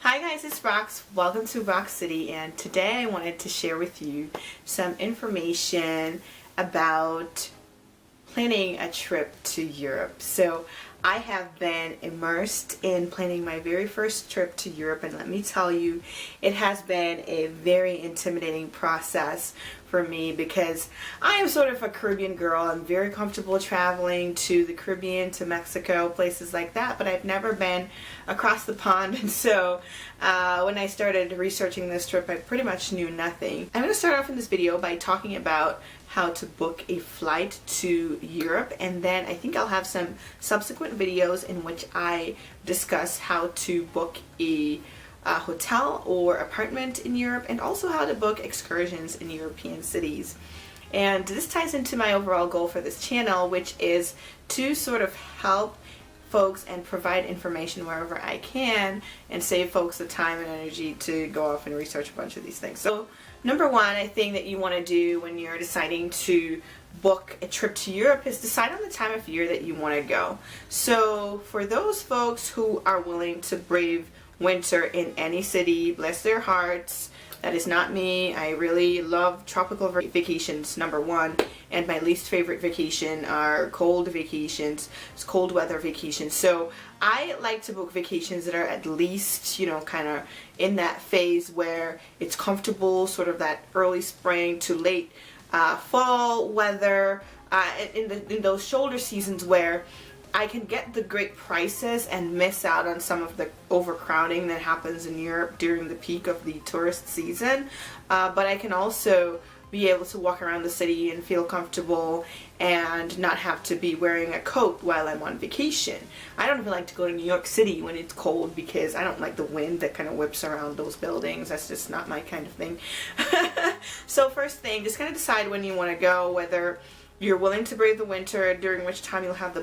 Hi guys, it's Rox. Welcome to Rox City, and today I wanted to share with you some information about planning a trip to Europe. So I have been immersed in planning my very first trip to Europe, and let me tell you, it has been a very intimidating process for me because I am sort of a Caribbean girl. I'm very comfortable traveling to the Caribbean, to Mexico, places like that, but I've never been across the pond, and so when I started researching this trip, I pretty much knew nothing. I'm going to start off in this video by talking about how to book a flight to Europe, and then I think I'll have some subsequent videos in which I discuss how to book a hotel or apartment in Europe, and also how to book excursions in European cities. And this ties into my overall goal for this channel, which is to sort of help folks and provide information wherever I can and save folks the time and energy to go off and research a bunch of these things. So number one, I think that you want to do when you're deciding to book a trip to Europe is decide on the time of year that you want to go. So for those folks who are willing to brave winter in any city, bless their hearts. That is not me. I really love tropical vacations, number one, and my least favorite vacation are cold vacations, cold weather vacations. So I like to book vacations that are at least, kind of in that phase where it's comfortable, sort of that early spring to late fall weather, in those shoulder seasons where I can get the great prices and miss out on some of the overcrowding that happens in Europe during the peak of the tourist season. But I can also be able to walk around the city and feel comfortable and not have to be wearing a coat while I'm on vacation. I don't even like to go to New York City when it's cold because I don't like the wind that kind of whips around those buildings. That's just not my kind of thing. So first thing, just kind of decide when you want to go, whether you're willing to brave the winter, during which time you'll have the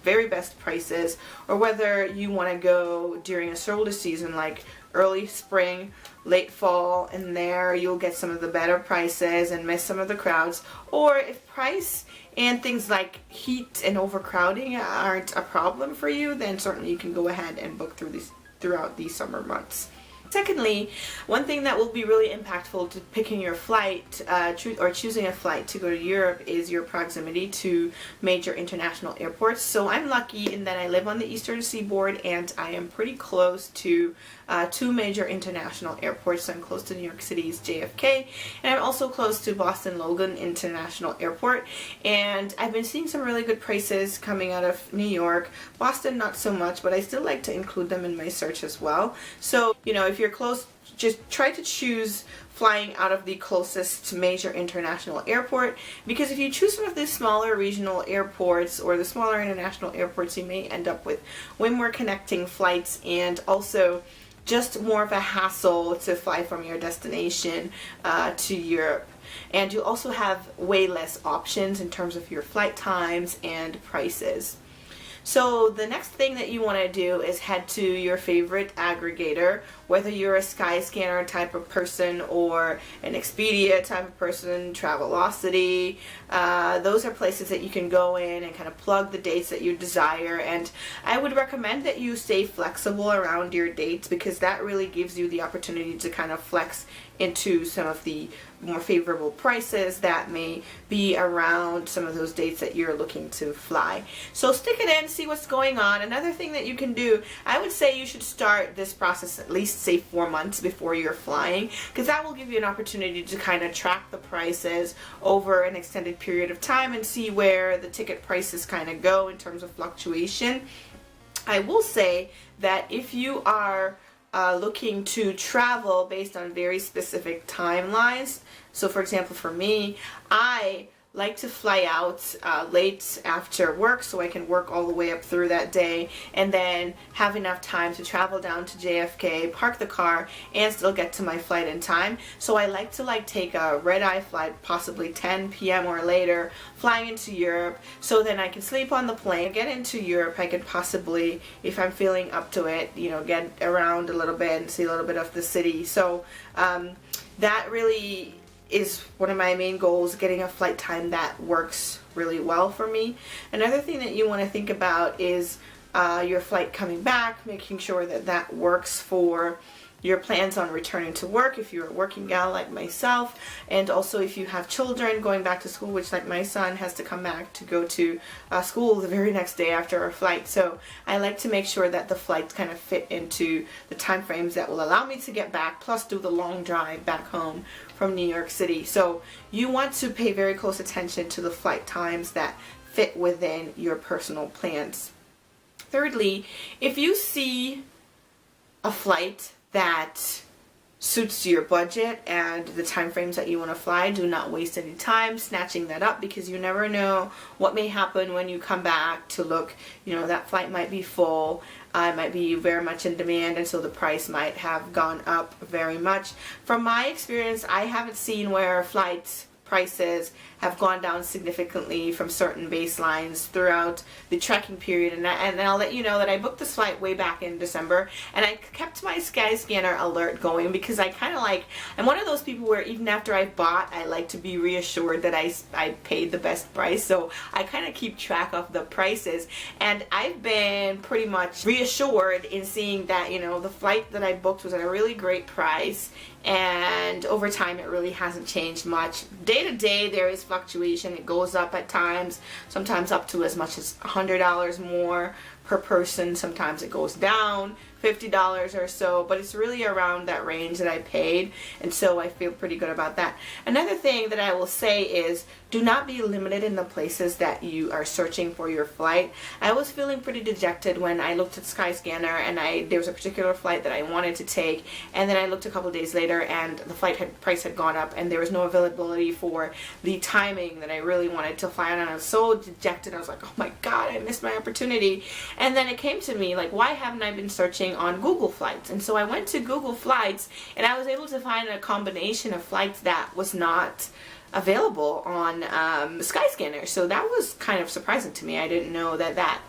very best prices, or whether you want to go during a shoulder season like early spring, late fall, and there you'll get some of the better prices and miss some of the crowds. Or if price and things like heat and overcrowding aren't a problem for you, then certainly you can go ahead and book throughout these summer months. Secondly, one thing that will be really impactful to picking your flight or choosing a flight to go to Europe is your proximity to major international airports. So I'm lucky in that I live on the eastern seaboard and I am pretty close to two major international airports. So I'm close to New York City's JFK, and I'm also close to Boston Logan International Airport. And I've been seeing some really good prices coming out of New York. Boston not so much, but I still like to include them in my search as well. So, if you're close, just try to choose flying out of the closest major international airport, because if you choose one of the smaller regional airports or the smaller international airports, you may end up with way more connecting flights and also just more of a hassle to fly from your destination to Europe. And you also have way less options in terms of your flight times and prices. So the next thing that you want to do is head to your favorite aggregator, whether you're a Skyscanner type of person or an Expedia type of person, Travelocity. Those are places that you can go in and kind of plug the dates that you desire. And I would recommend that you stay flexible around your dates, because that really gives you the opportunity to kind of flex into some of the more favorable prices that may be around some of those dates that you're looking to fly. So stick it in, see what's going on. Another thing that you can do, I would say you should start this process at least say 4 months before you're flying, because that will give you an opportunity to kind of track the prices over an extended period of time and see where the ticket prices kind of go in terms of fluctuation. I will say that if you are looking to travel based on very specific timelines, so for example for me, I like to fly out late after work so I can work all the way up through that day and then have enough time to travel down to JFK, park the car, and still get to my flight in time. So I like to take a red-eye flight, possibly 10 p.m. or later, flying into Europe, so then I can sleep on the plane, get into Europe. I could possibly, if I'm feeling up to it, get around a little bit and see a little bit of the city. So that really is one of my main goals, getting a flight time that works really well for me. Another thing that you want to think about is your flight coming back, making sure that that works for your plans on returning to work if you're a working gal like myself, and also if you have children going back to school, which like my son has to come back to go to school the very next day after our flight. So I like to make sure that the flights kind of fit into the time frames that will allow me to get back, plus do the long drive back home from New York City. So you want to pay very close attention to the flight times that fit within your personal plans. Thirdly, if you see a flight that suits your budget and the time frames that you want to fly, do not waste any time snatching that up, because you never know what may happen when you come back to look. You know, that flight might be full, it might be very much in demand, and so the price might have gone up very much. From my experience, I haven't seen where flights prices have gone down significantly from certain baselines throughout the tracking period, and I'll let you know that I booked this flight way back in December, and I kept my Skyscanner alert going because I kind of like, I'm one of those people where even after I've bought, I like to be reassured that I paid the best price, so I kind of keep track of the prices, and I've been pretty much reassured in seeing that, you know, the flight that I booked was at a really great price, and over time it really hasn't changed much. Day to day there is fluctuation. It goes up at times, sometimes up to as much as $100 more per person. Sometimes it goes down $50 or so, but it's really around that range that I paid, and so I feel pretty good about that. Another thing that I will say is, do not be limited in the places that you are searching for your flight. I was feeling pretty dejected when I looked at Skyscanner and there was a particular flight that I wanted to take, and then I looked a couple days later and the price had gone up and there was no availability for the timing that I really wanted to fly on, and I was so dejected. I was like, oh my god, I missed my opportunity. And then it came to me, like, why haven't I been searching on Google Flights? And so I went to Google Flights and I was able to find a combination of flights that was not available on Skyscanner. So that was kind of surprising to me. I didn't know that that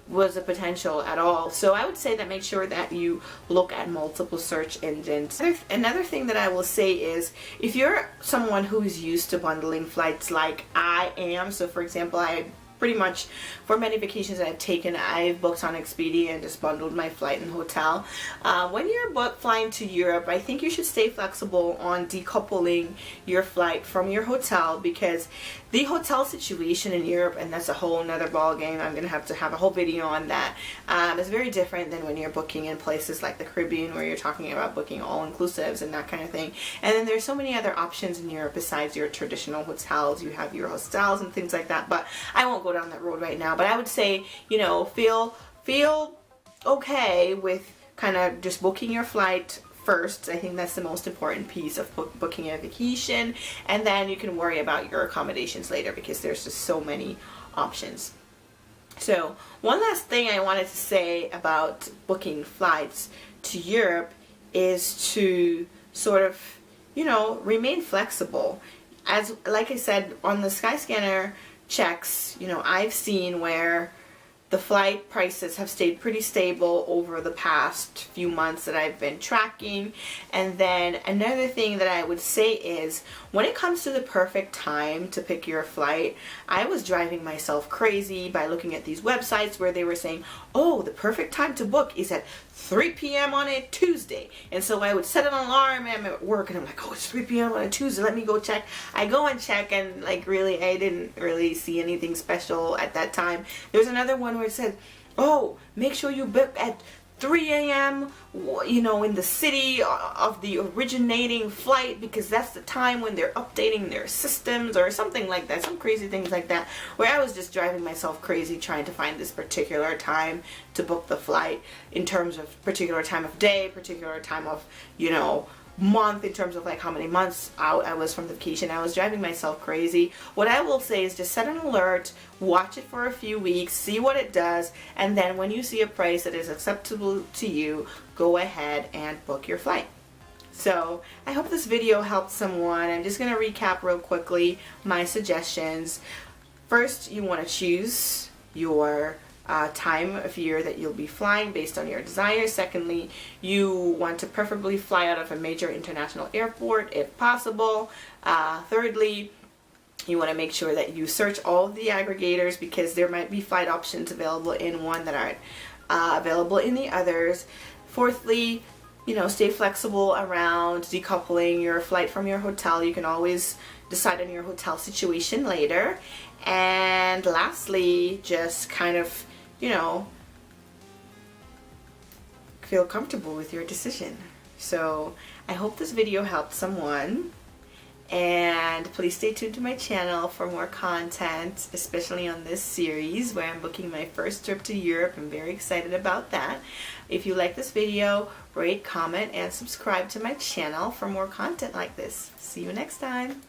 was a potential at all. So I would say that make sure that you look at multiple search engines. Another thing that I will say is, if you're someone who's used to bundling flights like I am, so for example, I pretty much, for many vacations that I've taken, I've booked on Expedia and just bundled my flight and hotel. When you're flying to Europe, I think you should stay flexible on decoupling your flight from your hotel, because the hotel situation in Europe, and that's a whole nother ball game, I'm gonna have a whole video on that, is very different than when you're booking in places like the Caribbean, where you're talking about booking all-inclusives and that kind of thing. And then there's so many other options in Europe besides your traditional hotels. You have your hostels and things like that, but I won't go down that road right now. But I would say, you know, feel okay with kind of just booking your flight first. I think that's the most important piece of booking a vacation, and then you can worry about your accommodations later, because there's just so many options. So one last thing I wanted to say about booking flights to Europe is to sort of, you know, remain flexible. As like I said, on the Skyscanner checks, you know, I've seen where the flight prices have stayed pretty stable over the past few months that I've been tracking. And then another thing that I would say is, when it comes to the perfect time to pick your flight, I was driving myself crazy by looking at these websites where they were saying, oh, the perfect time to book is at 3 p.m. on a Tuesday. And so I would set an alarm, and I'm at work and I'm like, oh, it's 3 p.m. on a Tuesday, let me go check. I go and check, and like really, I didn't really see anything special at that time. There's another one where it said, oh, make sure you book at 3 a.m. you know, in the city of the originating flight, because that's the time when they're updating their systems, or something like that, some crazy things like that, where I was just driving myself crazy trying to find this particular time to book the flight, in terms of particular time of day, particular time of, you know, month, in terms of like how many months out I was from the vacation. I was driving myself crazy. What I will say is, just set an alert, watch it for a few weeks, see what it does, and then when you see a price that is acceptable to you, go ahead and book your flight. So I hope this video helped someone. I'm just going to recap real quickly my suggestions. First, you want to choose your time of year that you'll be flying based on your desires. Secondly, you want to preferably fly out of a major international airport if possible. Thirdly, you want to make sure that you search all of the aggregators, because there might be flight options available in one that aren't available in the others. Fourthly, stay flexible around decoupling your flight from your hotel. You can always decide on your hotel situation later. And lastly, just kind of, feel comfortable with your decision. So I hope this video helped someone, and please stay tuned to my channel for more content, especially on this series where I'm booking my first trip to Europe. I'm very excited about that. If you like this video, rate, comment, and subscribe to my channel for more content like this. See you next time.